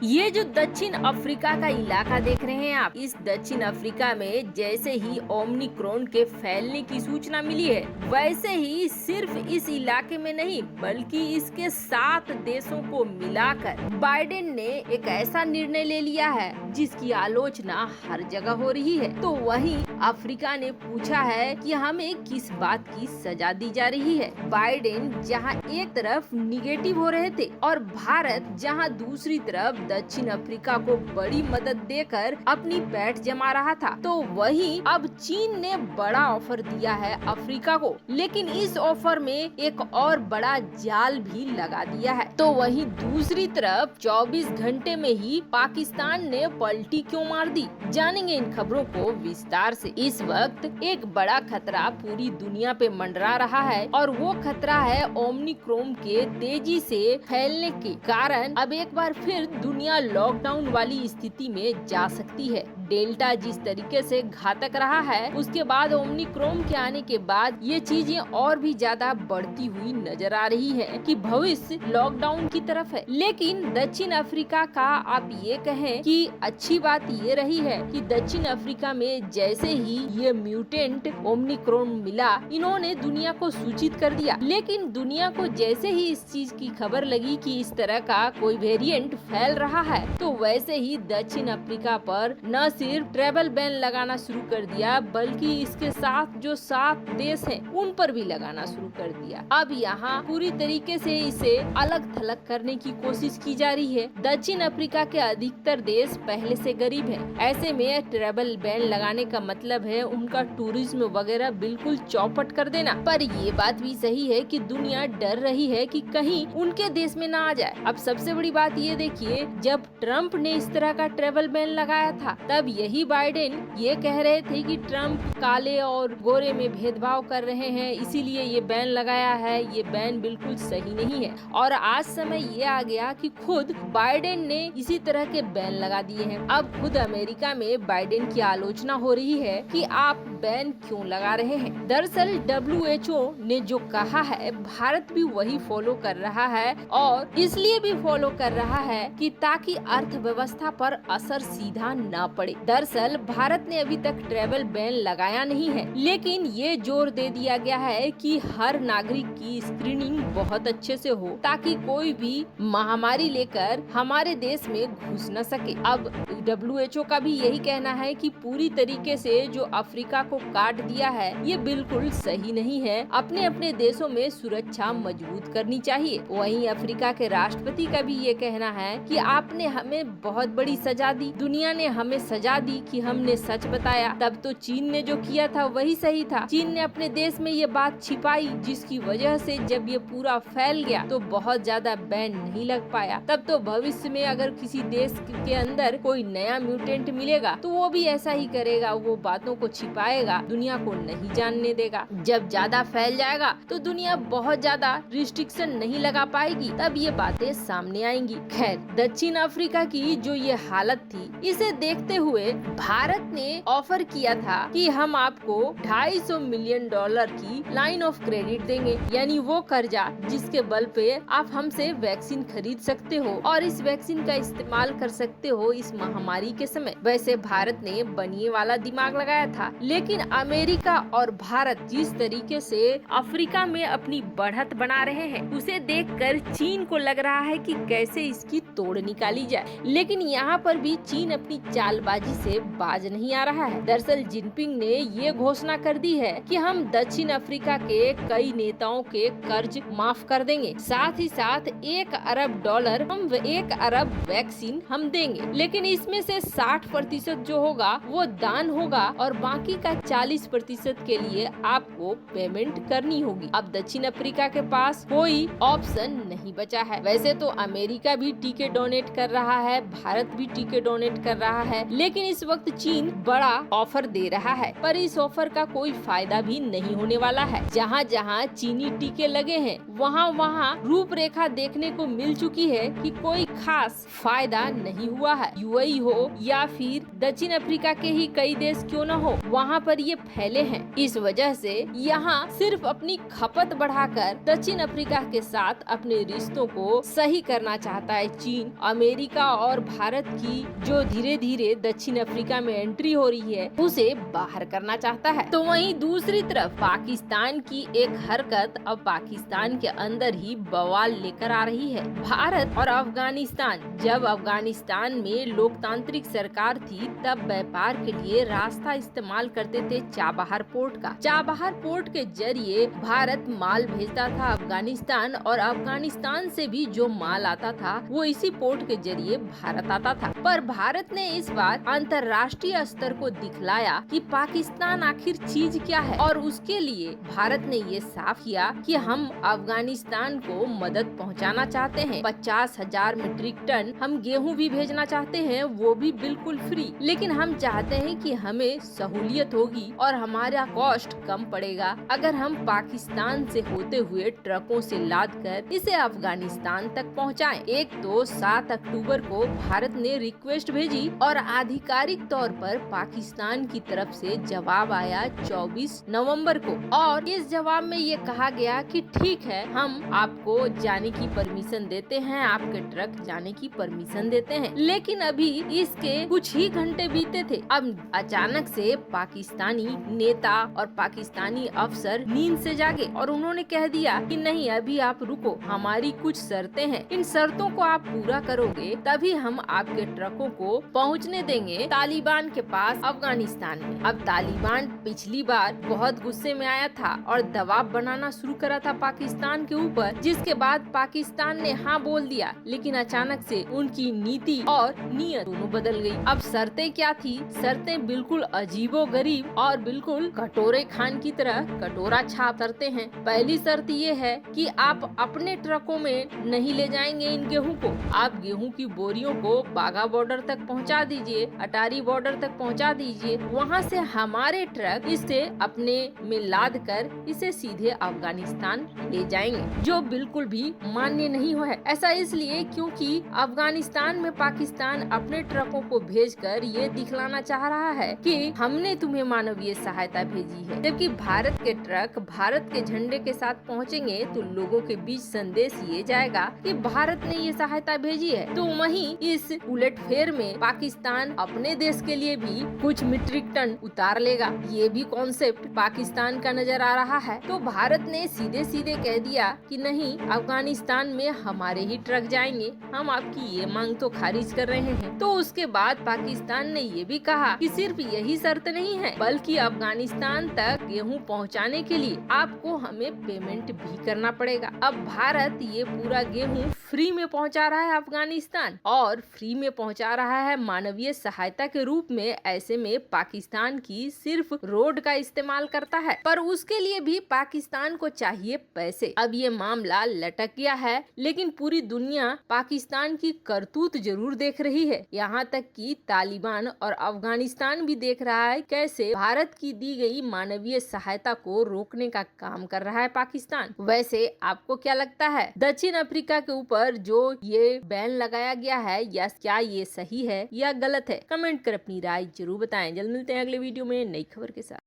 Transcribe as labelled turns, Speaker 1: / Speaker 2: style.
Speaker 1: ये जो दक्षिण अफ्रीका का इलाका देख रहे हैं आप, इस दक्षिण अफ्रीका में जैसे ही ओमिक्रॉन के फैलने की सूचना मिली है, वैसे ही सिर्फ इस इलाके में नहीं बल्कि इसके 7 देशों को मिलाकर बाइडेन ने एक ऐसा निर्णय ले लिया है जिसकी आलोचना हर जगह हो रही है। तो वहीं अफ्रीका ने पूछा है कि हमें किस बात की सजा दी जा रही है। बाइडेन जहां एक तरफ निगेटिव हो रहे थे और भारत जहां दूसरी तरफ दक्षिण अफ्रीका को बड़ी मदद देकर अपनी पैठ जमा रहा था, तो वहीं अब चीन ने बड़ा ऑफर दिया है अफ्रीका को, लेकिन इस ऑफर में एक और बड़ा जाल भी लगा दिया है। तो वहीं दूसरी तरफ 24 घंटे में ही पाकिस्तान ने पलटी क्यों मार दी, जानेंगे इन खबरों को विस्तार से। इस वक्त एक बड़ा खतरा पूरी दुनिया पे मंडरा रहा है और वो खतरा है ओमिक्रॉन के तेजी से फैलने के कारण अब एक बार फिर दुनिया लॉकडाउन वाली स्थिति में जा सकती है। डेल्टा जिस तरीके से घातक रहा है, उसके बाद ओमिक्रॉन के आने के बाद ये चीजें और भी ज्यादा बढ़ती हुई नजर आ रही है कि भविष्य लॉकडाउन की तरफ है। लेकिन दक्षिण अफ्रीका का आप ये कहें कि अच्छी बात ये रही है कि दक्षिण अफ्रीका में जैसे ही ये म्यूटेंट ओमिक्रॉन मिला, इन्होंने दुनिया को सूचित कर दिया। लेकिन दुनिया को जैसे ही इस चीज की खबर लगी कि इस तरह का कोई वेरिएंट फैल रहा है, तो वैसे ही दक्षिण अफ्रीका पर न सिर्फ ट्रेवल बैन लगाना शुरू कर दिया, बल्कि इसके साथ जो 7 देश हैं उन पर भी लगाना शुरू कर दिया। अब यहाँ पूरी तरीके से इसे अलग थलग करने की कोशिश की जा रही है। दक्षिण अफ्रीका के अधिकतर देश पहले से गरीब हैं। ऐसे में ट्रेवल बैन लगाने का मतलब है उनका टूरिज्म वगैरह बिल्कुल चौपट कर देना। पर ये बात भी सही है कि दुनिया डर रही है कि कहीं उनके देश में ना आ जाए। अब सबसे बड़ी बात ये देखिए, जब ट्रम्प ने इस तरह का ट्रेवल बैन लगाया था, तब यही बाइडेन ये कह रहे थे कि ट्रम्प काले और गोरे में भेदभाव कर रहे हैं, इसीलिए ये बैन लगाया है। ये बैन बिल्कुल सही नहीं है और आज समय ये आ गया कि खुद बाइडेन ने इसी तरह के बैन लगा दिए हैं। अब खुद अमेरिका में बाइडेन की आलोचना हो रही है कि आप बैन क्यों लगा रहे हैं। दरअसल WHO ने जो कहा है, भारत भी वही फॉलो कर रहा है और इसलिए भी फॉलो कर रहा है कि ताकि अर्थव्यवस्था पर असर सीधा न पड़े। दरअसल भारत ने अभी तक ट्रेवल बैन लगाया नहीं है, लेकिन ये जोर दे दिया गया है कि हर नागरिक की स्क्रीनिंग बहुत अच्छे से हो ताकि कोई भी महामारी लेकर हमारे देश में घुस न सके। अब WHO का भी यही कहना है कि पूरी तरीके से जो अफ्रीका को काट दिया है, ये बिल्कुल सही नहीं है। अपने अपने देशों में सुरक्षा मजबूत करनी चाहिए। वहीं अफ्रीका के राष्ट्रपति का भी ये कहना है कि आपने हमें बहुत बड़ी सजा दी, दुनिया ने हमें सजा दी कि हमने सच बताया। तब तो चीन ने जो किया था वही सही था। चीन ने अपने देश में ये बात छिपाई, जिसकी वजह से जब ये पूरा फैल गया तो बहुत ज्यादा बैन नहीं लग पाया। तब तो भविष्य में अगर किसी देश के अंदर कोई नया म्यूटेंट मिलेगा तो वो भी ऐसा ही करेगा, वो बातों को छिपाएगा, दुनिया को नहीं जानने देगा। जब ज्यादा फैल जाएगा तो दुनिया बहुत ज्यादा रिस्ट्रिक्शन नहीं लगा पाएगी, तब ये बातें सामने आएंगी। खैर, दक्षिण अफ्रीका की जो ये हालत थी, इसे देखते हुए भारत ने ऑफर किया था कि हम आपको $250 मिलियन की लाइन ऑफ क्रेडिट देंगे, यानी वो कर्जा जिसके बल पे आप हमसे वैक्सीन खरीद सकते हो और इस वैक्सीन का इस्तेमाल कर सकते हो इस महामारी के समय। वैसे भारत ने बनिए वाला दिमाग लगाया था, लेकिन अमेरिका और भारत जिस तरीके से अफ्रीका में अपनी बढ़त बना रहे हैं, उसे देखकर चीन को लग रहा है कि कैसे इसकी तोड़ निकाली जाए। लेकिन यहाँ पर भी चीन अपनी चालबाजी से बाज नहीं आ रहा है। दरअसल जिनपिंग ने ये घोषणा कर दी है कि हम दक्षिण अफ्रीका के कई नेताओं के कर्ज माफ कर देंगे, साथ ही साथ $1 अरब हम 1 अरब वैक्सीन हम देंगे। लेकिन इसमें से 60% जो होगा वो दान होगा और बाकी का 40% के लिए आपको पेमेंट करनी होगी। अब दक्षिण अफ्रीका के पास कोई ऑप्शन नहीं बचा है। वैसे तो अमेरिका भी टीके डोनेट कर रहा है, भारत भी टीके डोनेट कर रहा है, लेकिन इस वक्त चीन बड़ा ऑफर दे रहा है, पर इस ऑफर का कोई फायदा भी नहीं होने वाला है। जहाँ जहाँ चीनी टीके लगे हैं वहाँ वहाँ रूपरेखा देखने को मिल चुकी है कि कोई खास फायदा नहीं हुआ है। यूएई हो या फिर दक्षिण अफ्रीका के ही कई देश क्यों न हो, वहाँ पर ये फैले हैं। इस वजह से यहाँ सिर्फ अपनी खपत बढ़ाकर दक्षिण अफ्रीका के साथ अपने रिश्तों को सही करना चाहता है चीन। अमेरिका और भारत की जो धीरे धीरे दक्षिण अफ्रीका में एंट्री हो रही है उसे बाहर करना चाहता है। तो वहीं दूसरी तरफ पाकिस्तान की एक हरकत अब पाकिस्तान के अंदर ही बवाल लेकर आ रही है। भारत और अफगानिस्तान, जब अफगानिस्तान में लोकतांत्रिक सरकार थी तब व्यापार के लिए रास्ता इस्तेमाल करते थे चाबहार पोर्ट का। चाबहार पोर्ट के जरिए भारत माल भेजता था अफगानिस्तान और अफगानिस्तान से भी जो माल आता था वो इसी पोर्ट के जरिए भारत आता था। पर भारत ने इस बार अंतर्राष्ट्रीय स्तर को दिखलाया कि पाकिस्तान आखिर चीज क्या है और उसके लिए भारत ने ये साफ किया कि हम अफगानिस्तान को मदद पहुंचाना चाहते हैं। 50,000 मीट्रिक टन हम गेहूं भी भेजना चाहते हैं, वो भी बिल्कुल फ्री। लेकिन हम चाहते हैं कि हमें सहूलियत होगी और हमारा कॉस्ट कम पड़ेगा अगर हम पाकिस्तान से होते हुए ट्रकों से लाद कर इसे अफगानिस्तान तक पहुंचाएं। एक तो 7 अक्टूबर को भारत ने रिक्वेस्ट भेजी और आधिकारिक तौर पर पाकिस्तान की तरफ से जवाब आया 24 नवंबर को, और इस जवाब में ये कहा गया कि ठीक है, हम आपको जाने की परमिशन देते हैं, आपके ट्रक जाने की परमिशन देते हैं। लेकिन अभी इसके कुछ ही घंटे बीते थे, अब अचानक से पाकिस्तानी नेता और पाकिस्तानी अफसर नींद से जागे और उन्होंने कह दिया कि नहीं, अभी आप रुको, हमारी कुछ शर्तें हैं, इन शर्तों को आप पूरा करोगे तभी हम आपके ट्रकों को पहुंचने देंगे तालिबान के पास अफगानिस्तान में। अब तालिबान पिछली बार बहुत गुस्से में आया था और दबाव बनाना शुरू करा था पाकिस्तान के ऊपर, जिसके बाद पाकिस्तान ने हाँ बोल दिया। लेकिन अचानक से उनकी नीति और नीयत दोनों बदल गई। अब शर्तें क्या थी? शर्तें बिल्कुल अजीबोगरीब और बिल्कुल कटोरे खान की तरह कटोरा छाप शर्तें हैं। पहली शर्त ये है कि आप अपने ट्रकों में नहीं ले जाएंगे इन गेहूं को, आप गेहूं की बोरियों को बाघा बॉर्डर तक पहुंचा दीजिए, अटारी बॉर्डर तक पहुंचा दीजिए, वहां से हमारे ट्रक इसे अपने में लाद कर इसे सीधे अफगानिस्तान ले जाएंगे, जो बिल्कुल भी मान्य नहीं हुआ है। ऐसा इसलिए क्योंकि अफगानिस्तान में पाकिस्तान अपने ट्रकों को भेजकर ये दिखलाना चाह रहा है कि हमने तुम्हें मानवीय सहायता भेजी है, जबकि भारत के ट्रक भारत के झंडे के साथ पहुंचेंगे तो लोगों के बीच संदेश ये जाएगा कि भारत ने ये सहायता भेजी है। तो वहीं इस उलटफेर में पाकिस्तान अपने देश के लिए भी कुछ मीट्रिक टन उतार लेगा। ये भी कॉन्सेप्ट पाकिस्तान का नजर आ रहा है। तो भारत ने सीधे सीधे कह दिया कि नहीं, अफगानिस्तान में हमारे ही ट्रक जाएंगे, हम आपकी ये मांग तो खारिज कर रहे हैं। तो उसके बाद पाकिस्तान ने ये भी कहा कि सिर्फ यही शर्त नहीं है, बल्कि अफगानिस्तान तक गेहूं पहुंचाने के लिए आपको हमें पेमेंट भी करना पड़ेगा। अब भारत ये पूरा गेहूं फ्री में पहुंचा रहा है अफगानिस्तान, और फ्री में पहुंचा रहा है मानवीय सहायता के रूप में। ऐसे में पाकिस्तान की सिर्फ रोड का इस्तेमाल करता है, पर उसके लिए भी पाकिस्तान को चाहिए पैसे। अब ये मामला लटक गया है, लेकिन पूरी दुनिया पाकिस्तान की करतूत जरूर देख रही है। यहाँ तक कि तालिबान और अफगानिस्तान भी देख रहा है कैसे भारत की दी गई मानवीय सहायता को रोकने का काम कर रहा है पाकिस्तान। वैसे आपको क्या लगता है, दक्षिण अफ्रीका के ऊपर जो ये बैन लगाया गया है, या क्या ये सही है या गलत है? कमेंट कर अपनी राय जरूर बताएं। जल्द मिलते हैं अगले वीडियो में नई खबर के साथ।